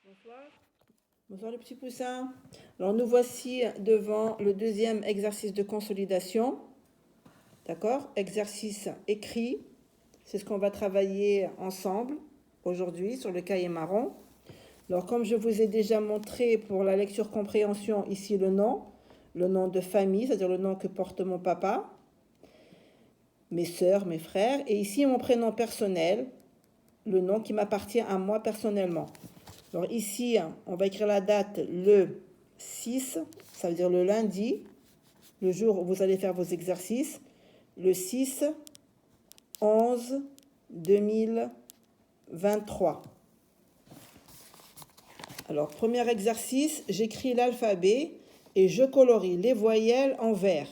Bonsoir. Bonsoir les petits poussins. Alors nous voici devant le deuxième exercice de consolidation. D'accord? Exercice écrit. C'est ce qu'on va travailler ensemble aujourd'hui sur le cahier marron. Alors comme je vous ai déjà montré pour la lecture compréhension, ici le nom de famille, c'est-à-dire le nom que porte mon papa, mes sœurs, mes frères, et ici mon prénom personnel, le nom qui m'appartient à moi personnellement. Alors ici, on va écrire la date le 6, ça veut dire le lundi, le jour où vous allez faire vos exercices, le 6 11 2023. Alors, premier exercice, j'écris l'alphabet et je colorie les voyelles en vert.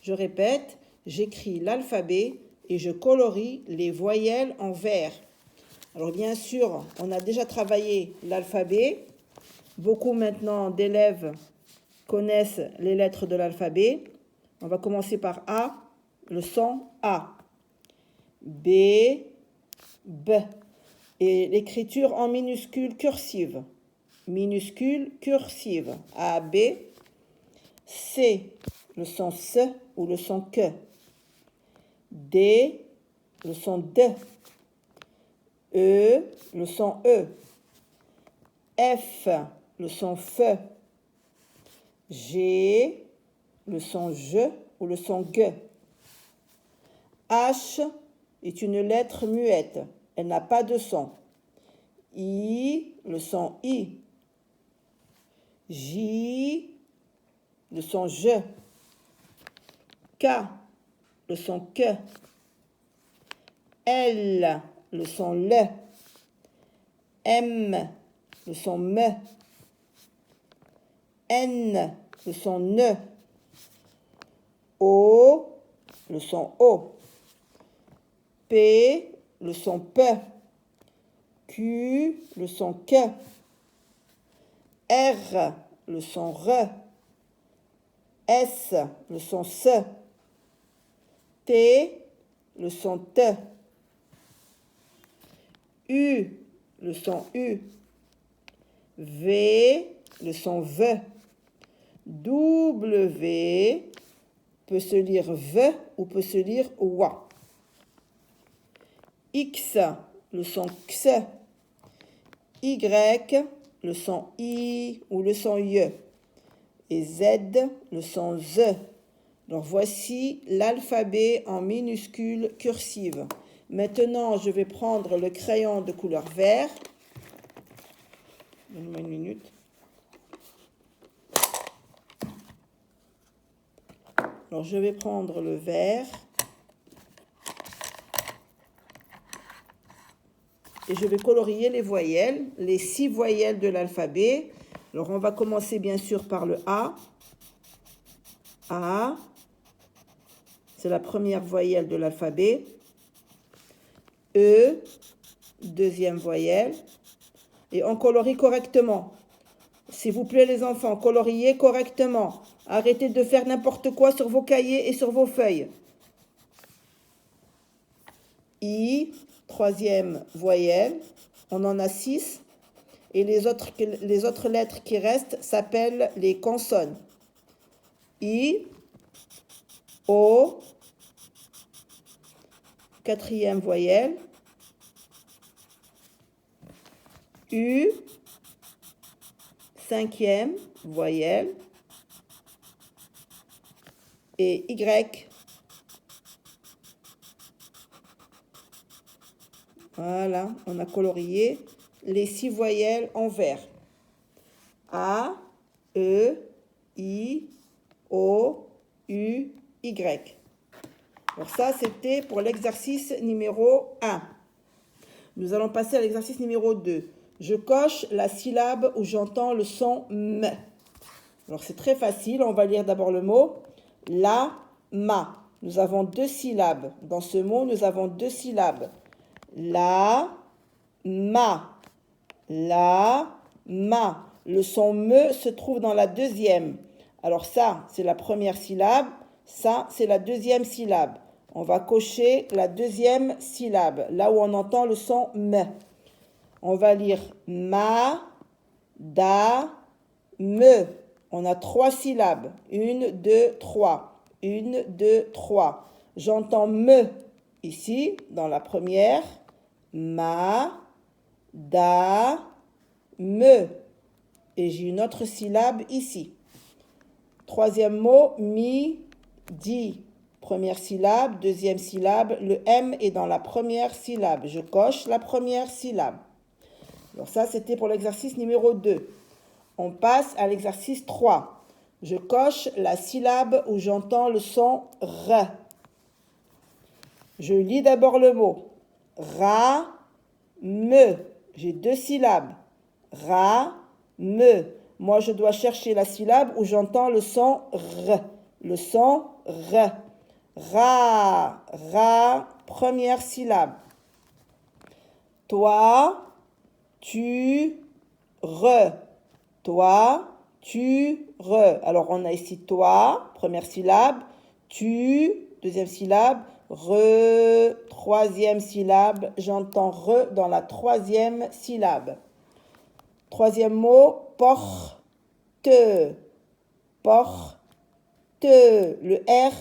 Je répète, j'écris l'alphabet et je colorie les voyelles en vert. Alors bien sûr, on a déjà travaillé l'alphabet. Beaucoup maintenant d'élèves connaissent les lettres de l'alphabet. On va commencer par A, le son A. B, B. Et l'écriture en minuscule cursive. Minuscule cursive. A, B. C, le son S ou le son que. D, le son D. E, le son E. F, le son F. G, le son je ou le son G. H est une lettre muette. Elle n'a pas de son. I, le son I. J, le son je. K, le son que. L, le son le. M, le son me. N, le son ne. O, le son o. P, le son pe. Q, le son que. R, le son re. S, le son se. T, le son te. U, le son U. V, le son V. W peut se lire V ou peut se lire WA. X, le son X. Y, le son I ou le son Y. Et Z, le son Z. Donc voici l'alphabet en minuscule cursive. Maintenant, je vais prendre le crayon de couleur vert. Donne-moi une minute. Alors, je vais prendre le vert. Et je vais colorier les voyelles, les 6 voyelles de l'alphabet. Alors, on va commencer bien sûr par le A. A, c'est la première voyelle de l'alphabet. E, deuxième voyelle. Et on colorie correctement. S'il vous plaît les enfants, coloriez correctement. Arrêtez de faire n'importe quoi sur vos cahiers et sur vos feuilles. I, troisième voyelle. On en a 6. Et les autres lettres qui restent s'appellent les consonnes. I, O, quatrième voyelle. U, cinquième voyelle. Et Y. Voilà, on a colorié les 6 voyelles en vert. A, E, I, O, U, Y. Alors ça, c'était pour l'exercice numéro 1. Nous allons passer à l'exercice numéro 2. Je coche la syllabe où j'entends le son M. Alors c'est très facile, on va lire d'abord le mot. La, ma. Nous avons 2 syllabes. Dans ce mot, nous avons 2 syllabes. La, ma. La, ma. Le son me se trouve dans la deuxième. Alors ça, c'est la première syllabe. Ça, c'est la deuxième syllabe. On va cocher la deuxième syllabe, là où on entend le son me. On va lire ma, da, me. On a 3 syllabes. 1, 2, 3. 1, 2, 3. J'entends me ici, dans la première. Ma, da, me. Et j'ai une autre syllabe ici. Troisième mot, mi, di. Première syllabe, deuxième syllabe. Le M est dans la première syllabe. Je coche la première syllabe. Alors ça, c'était pour l'exercice numéro 2. On passe à l'exercice 3. Je coche la syllabe où j'entends le son R. Je lis d'abord le mot. Ra, me. J'ai 2 syllabes. Ra, me. Moi, je dois chercher la syllabe où j'entends le son R. Le son R. Ra, ra, première syllabe. Toi, tu, re. Toi, tu, re. Alors, on a ici toi, première syllabe. Tu, deuxième syllabe. Re, troisième syllabe. J'entends re dans la troisième syllabe. Troisième mot, porte. Porte. Le R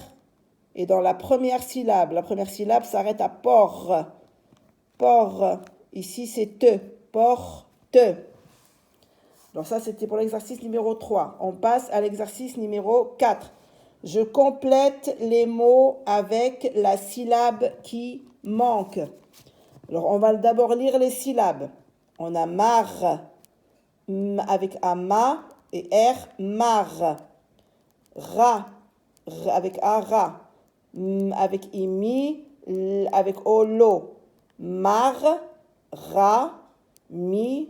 est dans la première syllabe. La première syllabe s'arrête à port. Port. Ici, c'est te. Porte. Donc ça, c'était pour l'exercice numéro 3. On passe à l'exercice numéro 4. Je complète les mots avec la syllabe qui manque. Alors, on va d'abord lire les syllabes. On a mar avec ama et r, mar. Ra, avec ara. Avec imi, avec olo. Mar, ra, mi,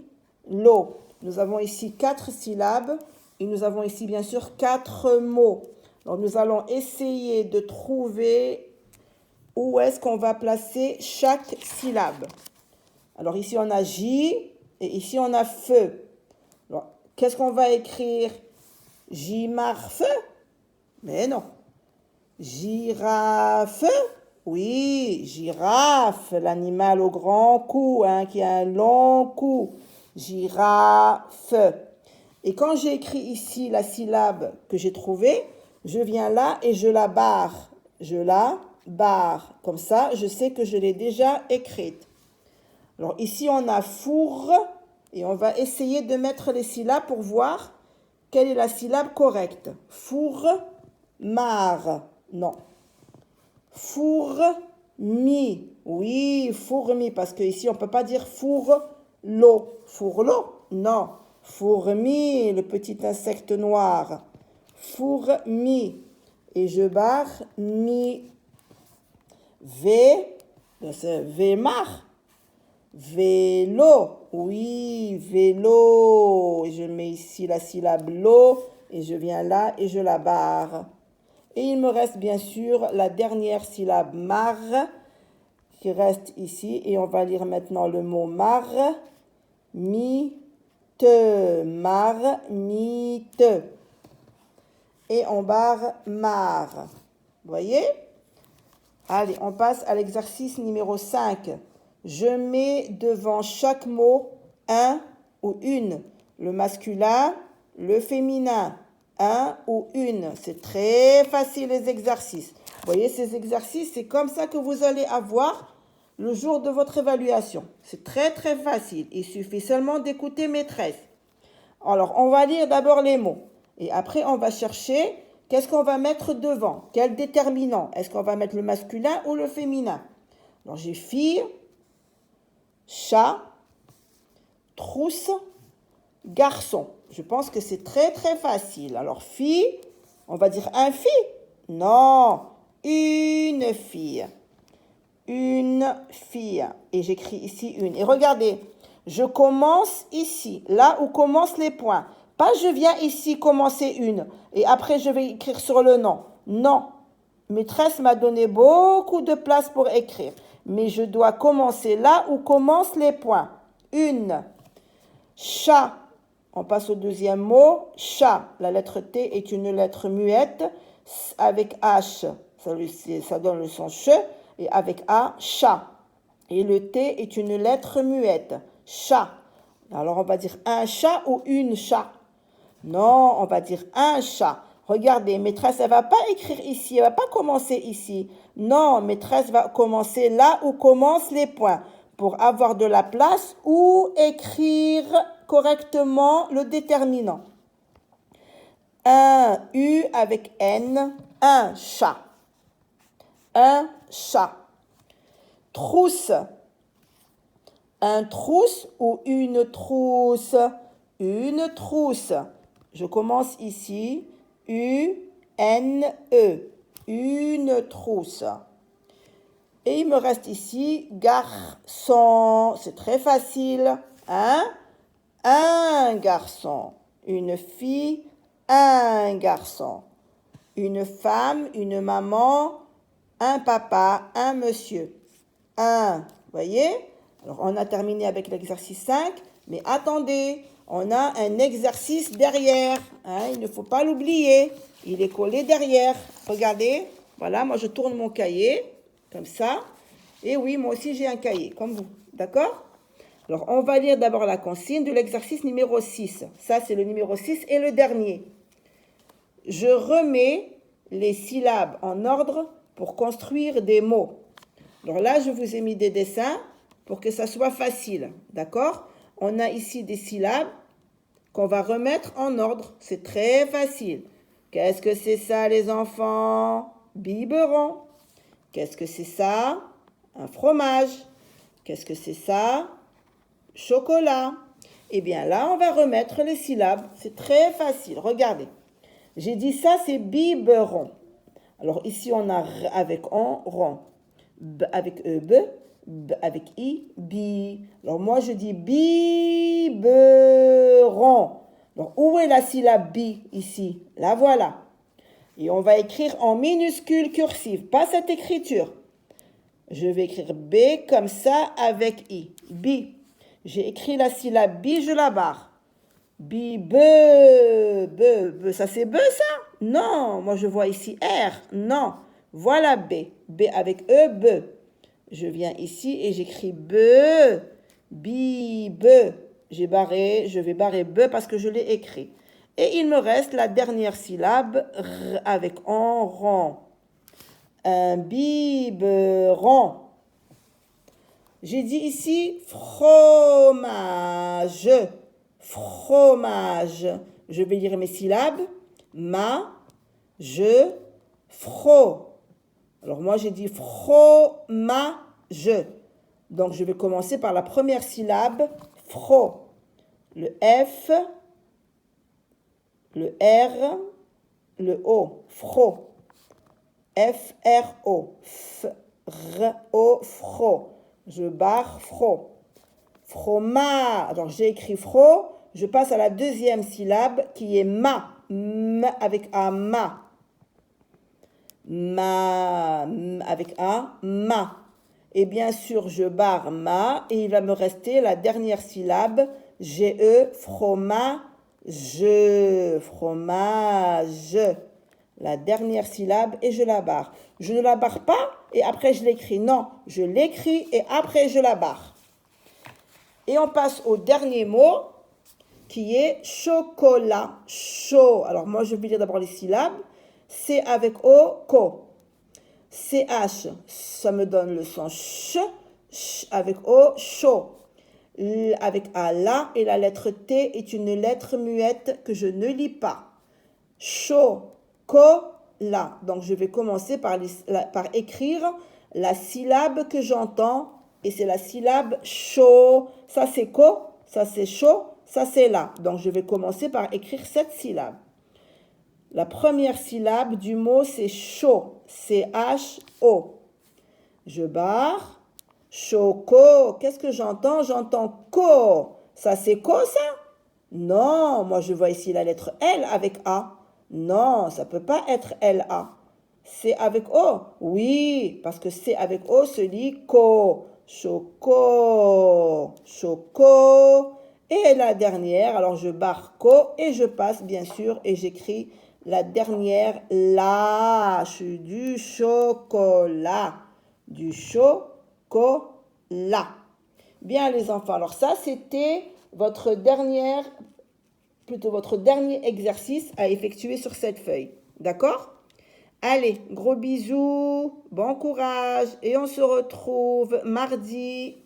lo. Nous avons ici 4 syllabes et nous avons ici bien sûr 4 mots. Alors nous allons essayer de trouver où est-ce qu'on va placer chaque syllabe. Alors ici on a J et ici on a feu. Alors qu'est-ce qu'on va écrire? Jimarfe? Mais non. Girafe? Oui, girafe, l'animal au grand cou, qui a un long cou. Girafe. Et quand j'ai écrit ici la syllabe que j'ai trouvée, je viens là et je la barre. Je la barre. Comme ça, je sais que je l'ai déjà écrite. Alors ici, on a four et on va essayer de mettre les syllabes pour voir quelle est la syllabe correcte. Four, mar. Non. Fourmi. Oui, fourmi, parce qu'ici, on ne peut pas dire fourlo. Fourlo? Non. Fourmi, le petit insecte noir. Fourmi. Et je barre mi. V, c'est vémar. Vélo. Oui, vélo. Et je mets ici la syllabe lo. Et je viens là et je la barre. Et il me reste bien sûr la dernière syllabe mar qui reste ici. Et on va lire maintenant le mot mar. Mi, te. Mar, mi, te. Et on barre mar. Vous voyez? Allez, on passe à l'exercice numéro 5. Je mets devant chaque mot un ou une. Le masculin, le féminin. Un ou une. C'est très facile les exercices. Vous voyez, ces exercices, c'est comme ça que vous allez avoir le jour de votre évaluation. C'est très très facile. Il suffit seulement d'écouter maîtresse. Alors, on va lire d'abord les mots. Et après, on va chercher qu'est-ce qu'on va mettre devant. Quel déterminant? Est-ce qu'on va mettre le masculin ou le féminin? Alors, j'ai fille, chat, trousse, garçon. Je pense que c'est très très facile. Alors, fille, on va dire un fille? Non, une fille. Une fille. Et j'écris ici une. Et regardez, je commence ici, là où commencent les points. Pas je viens ici commencer une et après je vais écrire sur le nom. Non, maîtresse m'a donné beaucoup de place pour écrire. Mais je dois commencer là où commencent les points. Une. Chat. On passe au deuxième mot. Chat. La lettre T est une lettre muette avec H. Ça donne le son che. Et avec A, chat. Et le T est une lettre muette. Chat. Alors, on va dire un chat ou une chat. Non, on va dire un chat. Regardez, maîtresse, elle ne va pas écrire ici, elle ne va pas commencer ici. Non, maîtresse va commencer là où commencent les points pour avoir de la place ou écrire correctement le déterminant. Un U avec N, un chat. Un chat. Trousse. Un trousse ou une trousse? Une trousse. Je commence ici. U-N-E. Une trousse. Et il me reste ici garçon. C'est très facile. Hein? Un garçon. Une fille, un garçon. Une femme, une maman, un papa, un monsieur. Un. Voyez? Alors, on a terminé avec l'exercice 5, mais attendez, on a un exercice derrière. Hein, il ne faut pas l'oublier. Il est collé derrière. Regardez, voilà, moi je tourne mon cahier, comme ça. Et oui, moi aussi j'ai un cahier, comme vous. D'accord? Alors, on va lire d'abord la consigne de l'exercice numéro 6. Ça, c'est le numéro 6 et le dernier. Je remets les syllabes en ordre pour construire des mots. Alors là, je vous ai mis des dessins pour que ça soit facile, d'accord? On a ici des syllabes qu'on va remettre en ordre. C'est très facile. Qu'est-ce que c'est ça, les enfants? Biberon. Qu'est-ce que c'est ça? Un fromage. Qu'est-ce que c'est ça? Chocolat. Eh bien là, on va remettre les syllabes. C'est très facile. Regardez. J'ai dit ça, c'est biberon. Alors ici, on a R avec on, rond. B avec E, B. B avec I, bi. Alors moi, je dis biberon. Donc, où est la syllabe bi ici? La voilà. Et on va écrire en minuscule cursive, pas cette écriture. Je vais écrire B comme ça avec I. Bi. J'ai écrit la syllabe bi, je la barre. Bi, be. Ça c'est be ça? Non, moi je vois ici R. Non. Voilà B. B avec E, be. Je viens ici et j'écris be, be. Je vais barrer be parce que je l'ai écrit. Et il me reste la dernière syllabe, r avec en rond. Un biberon. J'ai dit ici fromage. Fromage. Je vais lire mes syllabes. Ma, je, fro. Alors moi j'ai dit fromage. Donc je vais commencer par la première syllabe, fro. Le F, le R, le O, fro. F-R-O. F-R-O, fro. Je barre fro. Fromage. Alors j'ai écrit fro. Je passe à la deuxième syllabe qui est ma. M avec A, ma. Ma, avec A, ma. Et bien sûr, je barre ma et il va me rester la dernière syllabe, G-E, fromage, fromage. La dernière syllabe et je la barre. Je ne la barre pas et après je l'écris. Non, je l'écris et après je la barre. Et on passe au dernier mot qui est chocolat, chaud. Alors moi, je vais lire d'abord les syllabes. C avec O, co. CH, ça me donne le son ch. Ch avec O, chaud. L avec A, la. Et la lettre T est une lettre muette que je ne lis pas. Chaud, co, la. Donc je vais commencer par écrire la syllabe que j'entends. Et c'est la syllabe chaud. Ça c'est co, ça c'est chaud, ça c'est la. Donc je vais commencer par écrire cette syllabe. La première syllabe du mot, c'est chaud. C-H-O. Je barre. Choco. Qu'est-ce que j'entends? J'entends co. Ça, c'est co, ça? Non, moi, je vois ici la lettre L avec A. Non, ça ne peut pas être L-A. C avec O? Oui, parce que C avec O se lit co. Choco. Choco. Et la dernière, alors je barre co et je passe, bien sûr, et j'écris la dernière, lâche du chocolat. Du chocolat. Bien les enfants, alors ça c'était votre dernier exercice à effectuer sur cette feuille. D'accord? Allez, gros bisous, bon courage et on se retrouve mardi.